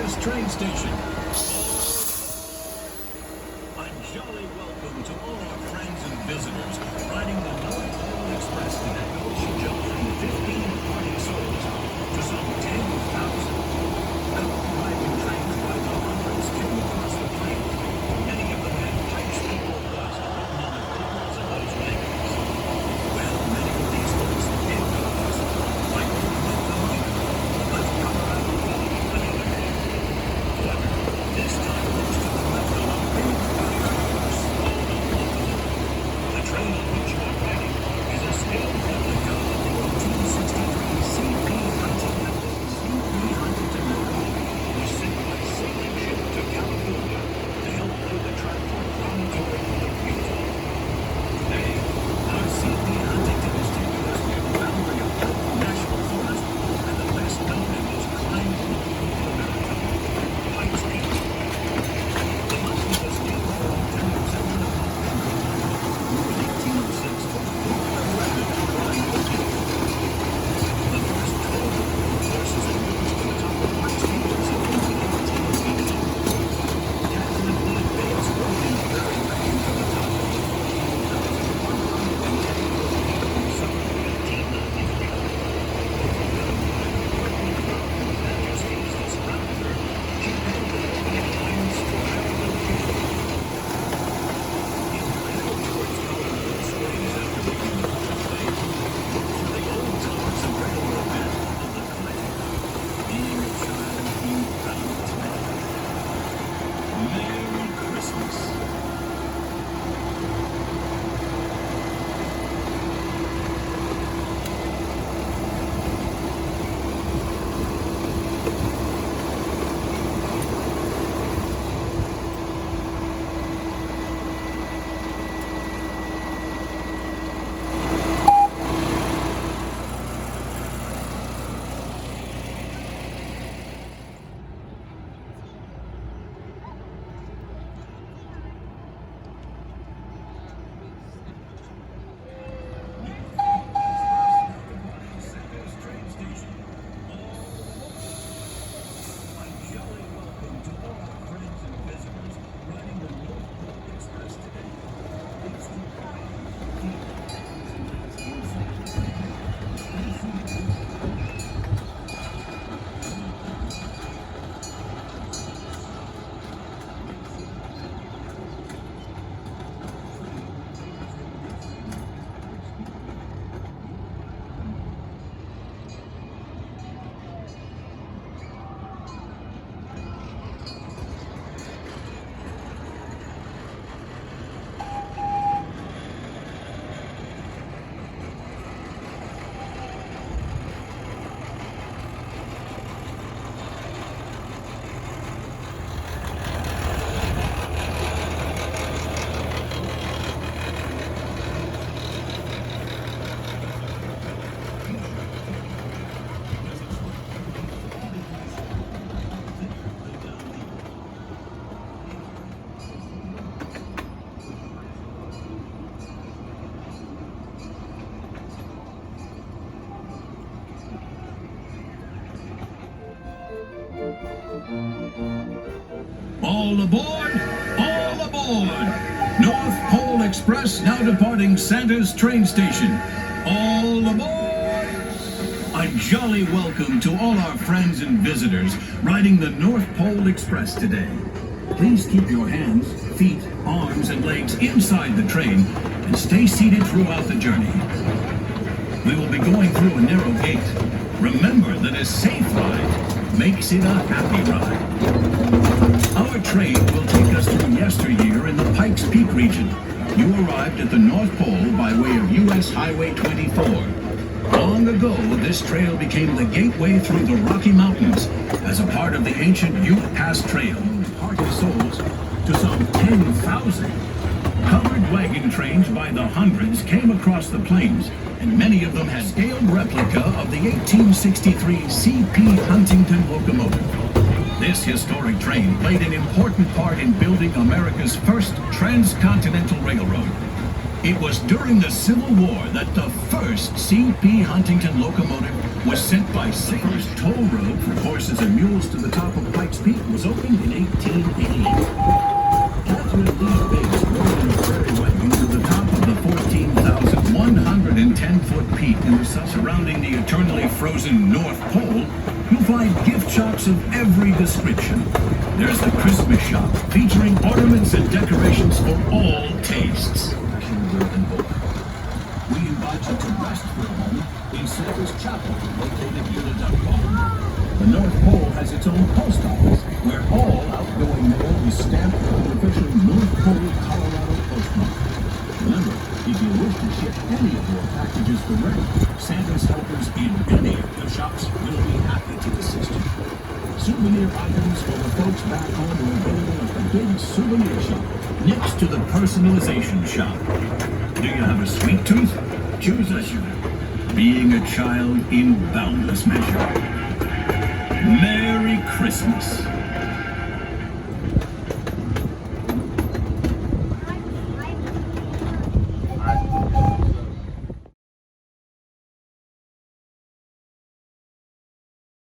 Sanders train station. A jolly welcome to all our friends and visitors riding the North Pole Express today. We'll jump from 15 departing souls to some 10,000. Wagon trains by the hundreds came across the plain. Many of them had pipes full of dust written on the corners of those wagons. Well, many of these folks did cause, like old Buck the Miner, left Colorado Valley another day. However, this time most of them left on a big iron horse called a locomotive. The train on which you are riding is a scaled replica of the 1863 C.P. Huntington locomotive, was sent by sailing ship to California to help lay the track for promontory Lake Utah. Today, our C.P. Huntington is taking us to the boundary of Elk National Forest and the best known and most climbed mountain in America, Pikes Peak. The mountain was named for Lieutenant General who in 1806 broke the record for climbing the peak. The first 12 horses and mules to the top of Pikes Peak was in 1882. Catholic wood bales rode in very vain to the top. That was 110 feet in summer of 1893. Overwhelmed by the quirky crowd and majesties that surrounded her, she pedaled along an iron square of the field. In her headed towards Colorado Springs after making the first day, those were the old towers and railroad bed of the collector. Being a child, you found its magic. Merry Christmas. Sanders train station. A jolly welcome to all our friends and visitors riding the North Pole Express today. It's the All aboard! All aboard! North Pole Express now departing Sanders train station. All aboard! A jolly welcome to all our friends and visitors riding the North Pole Express today. Please keep your hands, feet, arms, and legs inside the train and stay seated throughout the journey. We will be going through a narrow gate. Remember that a safe ride makes it a happy ride. Our train will take us through yesteryear in the Pikes Peak region. You arrived at the North Pole by way of U.S. Highway 24. Long ago, this trail became the gateway through the Rocky Mountains as a part of the ancient Ute Pass Trail. Departed souls to some 10,000. Covered wagon trains by the hundreds came across the plains, and many of them had scaled replica of the 1863 C.P. Huntington locomotive. This historic train played an important part in building America's first transcontinental railroad. It was during the Civil War that the first C.P. Huntington locomotive was sent by sea. The first toll road for horses and mules to the top of Pikes Peak was opened in 1888. Catherine Lee Bates rode in a prairie wagon to the top of the 14,110-foot peak in the surrounding the eternally frozen North Pole. You'll find gift shops of every description. There's the Christmas shop, featuring ornaments and decorations for all tastes. Kinder and Hope. We invite you to rest for a moment in Santa's Chapel, located near the duck pond. The North Pole has its own post office, where all outgoing mail is stamped with the official North Pole, Colorado postmark. Remember, if you wish to ship any of your packages direct, Santa's helpers in any of the shops will be happy to assist you. Souvenir items for the folks back home are available at the big souvenir shop next to the personalization shop. Do you have a sweet tooth? Choose us. Being a child in boundless measure. Merry Christmas.